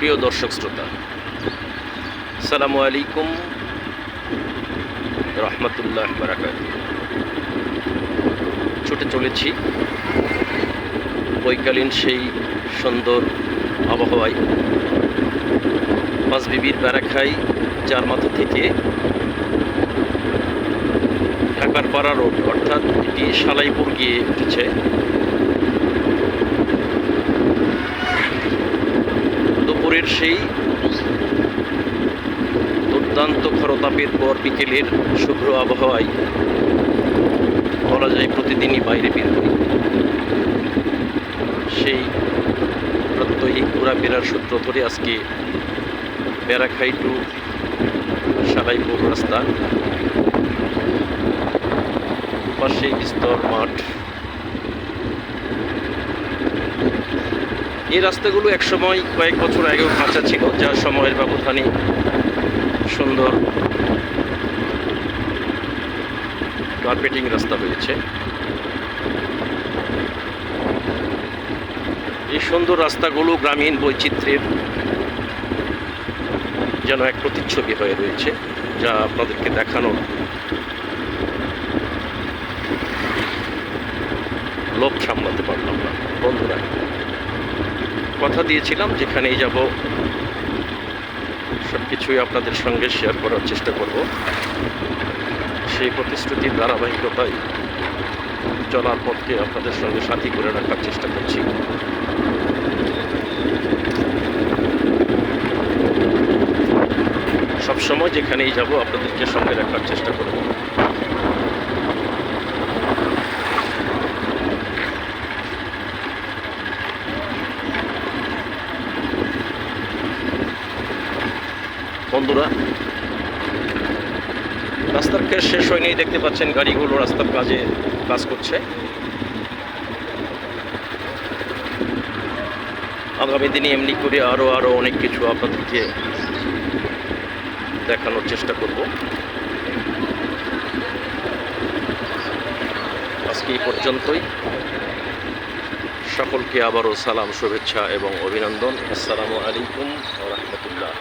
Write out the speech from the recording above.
প্রিয় দর্শক শ্রোতা, আসসালামু আলাইকুম রহমতুল্লাহ বারাকাতুহু। ছুটে চলেছি বৈকালীন সেই সুন্দর আবহাওয়ায় পাঁচবিবির ব্যারাখাই যার মাথা থেকে ঢাকার পাড়া রোড অর্থাৎ এটি সালাইপুর গিয়ে উঠেছে। দুপুরের সেই দুর্দান্ত খরতাপের পর বিকেলের শুভ্র আবহাওয়ায় বলা যায় প্রতিদিনই বাইরে বের হই। সেই প্রত্যয়ী ঘোরাফেরার সূত্র ধরে আজকে ব্যারাখাই টু সালাইপুর রাস্তা, পাশে বিস্তর মাঠ। এই রাস্তাগুলো একসময় কয়েক বছর আগেও কাঁচা ছিল, যা সময়ের ব্যবধানে সুন্দর কার্পেটিং রাস্তা হয়েছে। এই সুন্দর রাস্তাগুলো গ্রামীণ বৈচিত্র্যের যেন এক প্রতিচ্ছবি হয়ে রয়েছে, যা আপনাদেরকে দেখানোর লোভ সামলাতে পারলাম না। বন্ধুরা, কথা দিয়েছিলাম যেখানেই যাব সব কিছুই আপনাদের সঙ্গে শেয়ার করার চেষ্টা করব। সেই প্রতিশ্রুতির ধারাবাহিকতায় চলার পথকে আপনাদের সঙ্গে সাথী করে রাখার চেষ্টা করছি। সবসময় যেখানেই যাব আপনাদেরকে সঙ্গে রাখার চেষ্টা করব। বন্ধুরা, রাস্তার কাজ শেষ হয়নি, দেখতে পাচ্ছেন গাড়িগুলো রাস্তার কাজ করছে। আগামী দিনে এমনি করে আরও অনেক কিছু আপনাদেরকে দেখানোর চেষ্টা করব। আজকে এই পর্যন্তই। সকলকে আবারও সালাম, শুভেচ্ছা এবং অভিনন্দন। আসসালামু আলাইকুম ওয়া রাহমাতুল্লাহ।